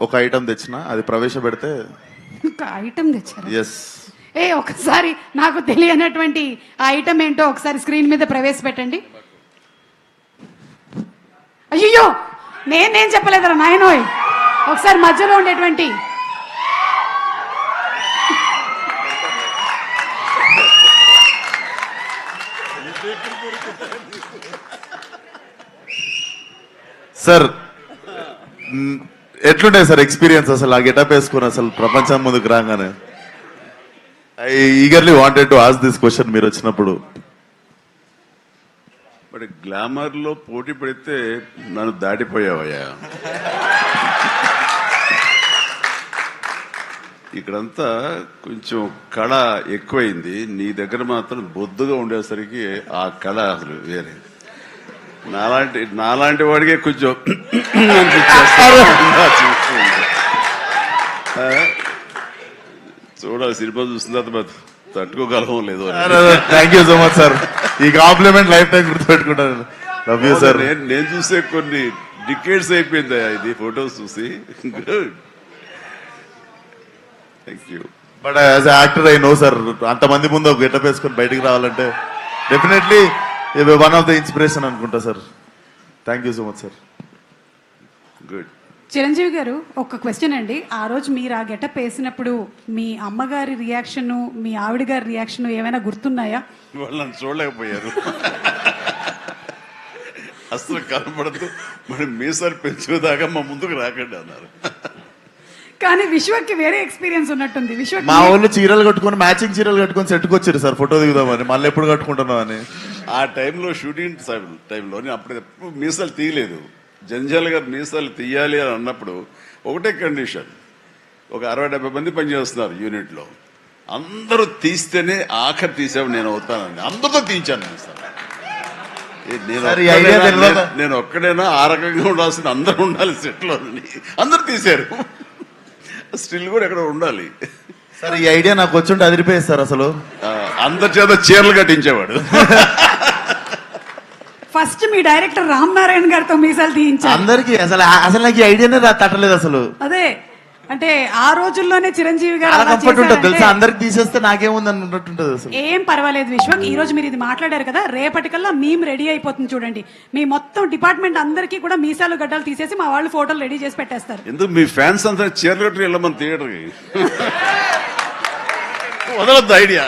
ఒక ఐటమ్ తెచ్చిన, అది ప్రవేశపెడితే. ఒక ఐటమ్ తెచ్చారు? ఎస్. ఒకసారి నాకు తెలియనటువంటి ఆ ఐటమ్ ఏంటో ఒకసారి స్క్రీన్ మీద ప్రవేశపెట్టండి. అయ్యో, నేను చెప్పలేదరా నాయనోయ్. ఒకసారి మధ్యలో ఉండేటువంటి సార్ ఎట్లుంటాయి సార్ ఎక్స్పీరియన్స్ అసలు ఆ గెటప్ వేసుకుని అసలు ప్రపంచం ముందుకు రాగానే? I eagerly wanted to ask this question మీరు వచ్చినప్పుడు. మరి గ్లామర్ లో పోటీ పడితే నన్ను దాటిపోయావయ్యా. ఇక్కడంతా కొంచెం కళ ఎక్కువైంది, నీ దగ్గర మాత్రం బొద్దుగా ఉండేసరికి ఆ కళ అసలు వేరే. నాలాంటి వాడికే కొంచెం చూడాలి, సినిమా చూసిన తర్వాత తట్టుకోగలవం లేదు. Thank you so much sir, ఈ కాంప్లిమెంట్ లైఫ్ టైం గుర్తుపెట్టుకుంటాను. Love you sir. నేను చూసే కొన్ని డికేట్స్ అయిపోయింది ఇది ఫొటోస్ చూసి. Good, thank you. But as actor I know sir, అంతమంది ముందు ఒక గెటప్ వేసుకొని బయటికి రావాలంటే definitely one of the inspiration అనుకుంటా sir. Thank you so much sir. Good. Chiranjeevi garu, ఒక క్వశ్చన్ అండి. ఆ రోజు మీరు ఆ గెటప్ వేసినప్పుడు మీ అమ్మగారి రియాక్షన్, మీ ఆవిడ గారి రియాక్షన్ ఏమైనా గుర్తున్నాయా? వాళ్ళని చూడలేకపోయారు, అసలు కనపడదు. మరి మీసాలు పెంచుదాకా మా ముందుకు రాకండి అన్నారు. కానీ విశ్వకి వేరే ఎక్స్పీరియన్స్ ఉన్నట్టుంది. విశ్వ మా వాళ్ళు చీరలు కట్టుకొని, మ్యాచింగ్ చీరలు కట్టుకొని సెట్కి వచ్చారు సార్ ఫోటో దిగుదామని. మళ్ళీ ఎప్పుడు కట్టుకుంటున్నాం అని. ఆ టైంలో షూటింగ్ టైంలో అప్పుడు మీసాలు తీయలేదు. జంజాల్ గారు మీసాలు తీయాలి అని అన్నప్పుడు ఒకటే కండిషన్, ఒక 60-70 మంది పనిచేస్తున్నారు యూనిట్లో, అందరూ తీస్తేనే ఆఖరి తీసావు నేను అవుతానని అందరితో తీయించాను మీసాలు. నేను ఒక్కడైనా ఆ రకంగా ఉండాల్సిన, అందరూ ఉండాలి సెట్లో, అందరు తీశారు. స్టిల్ కూడా ఎక్కడ ఉండాలి సార్. ఈ ఐడియా నాకు వచ్చి అదిరిపోయేది సార్. అసలు అందరి చేత చీరలు కట్టించేవాడు. ఫస్ట్ మీ డైరెక్టర్ రామ్ నారాయణ గారితో మీసాలు తీయించారు అందరికి. అసలు నాకు ఈ ఐడియానే తట్టలేదు అసలు. అదే అంటే ఆ రోజుల్లోనే చిరంజీవి గారు కంఫర్ట్ ఉంటుంది తెలుసా, అందరికి తీసేస్తే నాకేముంది అన్నట్టుంటది అసలు. ఏం పర్వాలేదు విశ్వక్, ఈ రోజు మీరు ఇది మాట్లాడారు కదా, రేపటికల్లా మేము రెడీ అయిపోతుంది చూడండి. మీ మొత్తం డిపార్ట్మెంట్ అందరికీ కూడా మీసాలు గడ్డలు తీసేసి మా వాళ్ళు ఫోటోలు రెడీ చేసి పెట్టేస్తారు. ఎందుకు మీ ఫ్యాన్స్ అంతా చీరలు కట్టి వెళ్ళమని థియేటర్కి వదలొద్దు ఐడియా.